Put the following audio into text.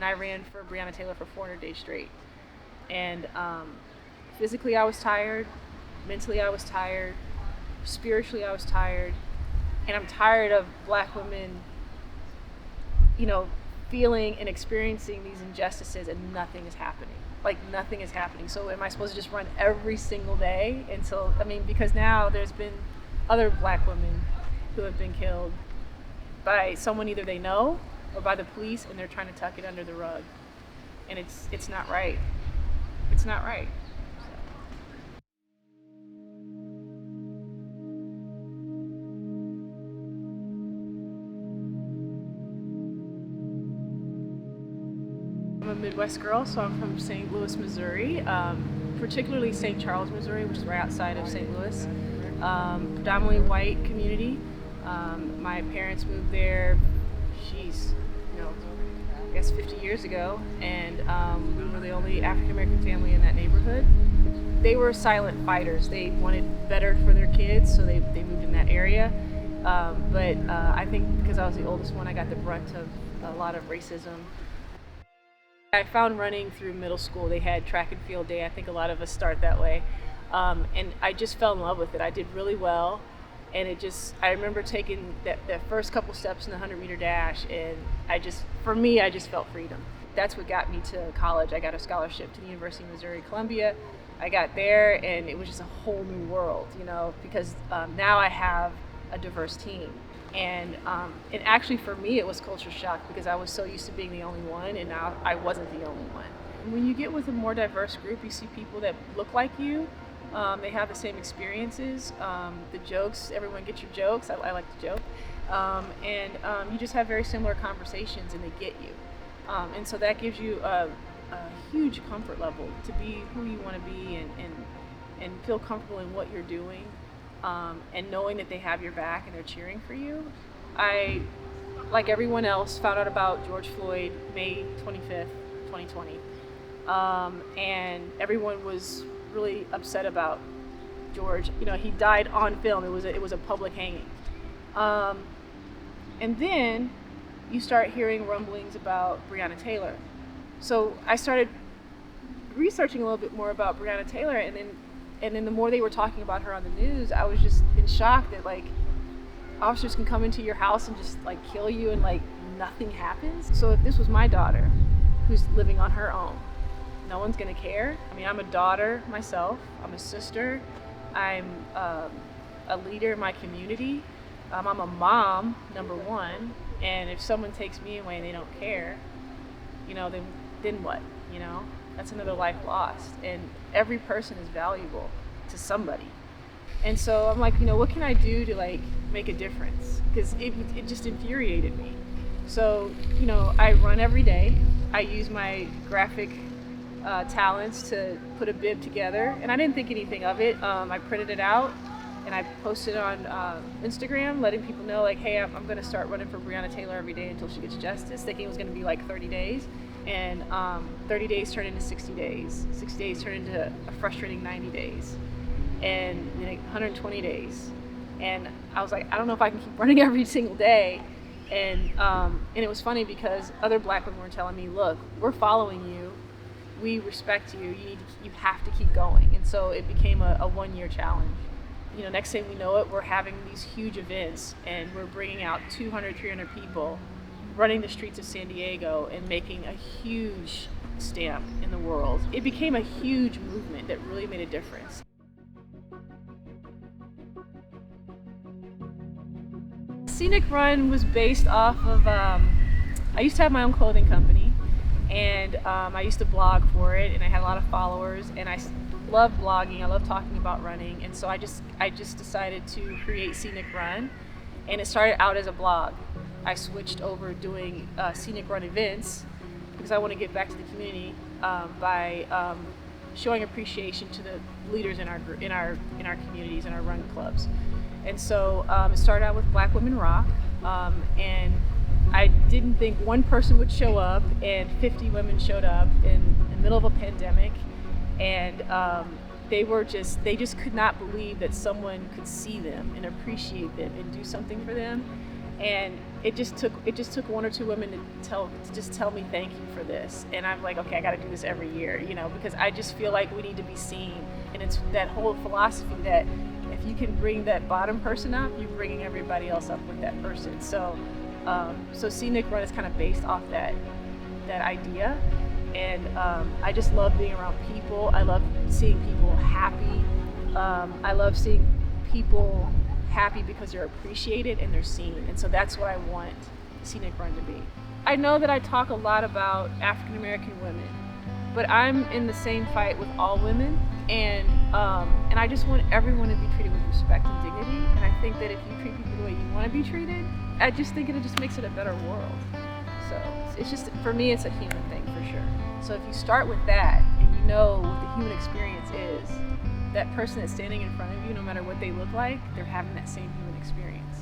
And I ran for Breonna Taylor for 400 days straight. And physically I was tired, mentally I was tired, spiritually I was tired, and I'm tired of Black women, you know, feeling and experiencing these injustices and nothing is happening. Like nothing is happening. So am I supposed to just run every single day until, because now there's been other Black women who have been killed by someone either they know or by the police, and they're trying to tuck it under the rug. And it's not right. It's not right. I'm a Midwest girl, so I'm from St. Louis, Missouri, particularly St. Charles, Missouri, which is right outside of St. Louis. Predominantly white community. My parents moved there, I guess 50 years ago, and we were the only African American family in that neighborhood. They were silent fighters. They wanted better for their kids, so they moved in that area. But I think because I was the oldest one, I got the brunt of a lot of racism. I found running through middle school. They had track and field day. I think a lot of us start that way. And I just fell in love with it. I did really well. And I remember taking that first couple steps in the 100-meter dash, and I just felt freedom. That's what got me to college. I got a scholarship to the University of Missouri Columbia. I got there, and it was just a whole new world, because now I have a diverse team. And actually for me, it was culture shock because I was so used to being the only one, and now I wasn't the only one. And when you get with a more diverse group, you see people that look like you. They have the same experiences. The jokes, everyone gets your jokes. I like to joke. And you just have very similar conversations, and they get you. And so that gives you a huge comfort level to be who you want to be and feel comfortable in what you're doing. And knowing that they have your back and they're cheering for you. I, like everyone else, found out about George Floyd May 25th, 2020. And everyone was really upset about George. He died on film. It was a public hanging. And then you start hearing rumblings about Breonna Taylor. So I started researching a little bit more about Breonna Taylor, and then the more they were talking about her on the news, I was just in shock that officers can come into your house and just kill you and nothing happens. So if this was my daughter who's living on her own, no one's gonna care. I'm a daughter myself, I'm a sister, I'm a leader in my community, I'm a mom, number one, and if someone takes me away and they don't care, then what, That's another life lost, and every person is valuable to somebody. And so I'm like, what can I do to make a difference? Because it just infuriated me. So, I run every day. I use my graphic talents to put a bib together, and I didn't think anything of it. I printed it out and I posted on Instagram, letting people know hey, I'm going to start running for Breonna Taylor every day until she gets justice, thinking it was going to be 30 days. And 30 days turned into 60 days. 60 days turned into a frustrating 90 days. And then 120 days. And I was like, I don't know if I can keep running every single day. And it was funny because other Black women were telling me, look, we're following you. We respect you. You have to keep going. And so it became a 1-year challenge. Next thing we know it, we're having these huge events, and we're bringing out 200, 300 people, running the streets of San Diego and making a huge stamp in the world. It became a huge movement that really made a difference. Scenic Run was based off of, I used to have my own clothing company, and I used to blog for it, and I had a lot of followers, and I love blogging, I love talking about running, and so I just decided to create Scenic Run, and it started out as a blog. I switched over doing Scenic Run events because I want to give back to the community by showing appreciation to the leaders in our communities and our run clubs. And so it started out with Black Women Rock, and I didn't think one person would show up, and 50 women showed up in the middle of a pandemic, and they just could not believe that someone could see them and appreciate them and do something for them. And it just took one or two women to just tell me thank you for this, and I'm like, okay, I got to do this every year, because I just feel like we need to be seen, and it's that whole philosophy that if you can bring that bottom person up, you're bringing everybody else up with that person. So See Nick Run is kind of based off that idea, and I just love being around people. I love seeing people happy. I love seeing people happy because they're appreciated and they're seen, and so that's what I want See Nick Run to be. I know that I talk a lot about African American women, but I'm in the same fight with all women, and I just want everyone to be treated with respect and dignity. And I think that if you treat people the way you want to be treated, I just think it just makes it a better world. So it's just, for me, it's a human thing for sure. So if you start with that and you know what the human experience is, that person that's standing in front of you, no matter what they look like, they're having that same human experience.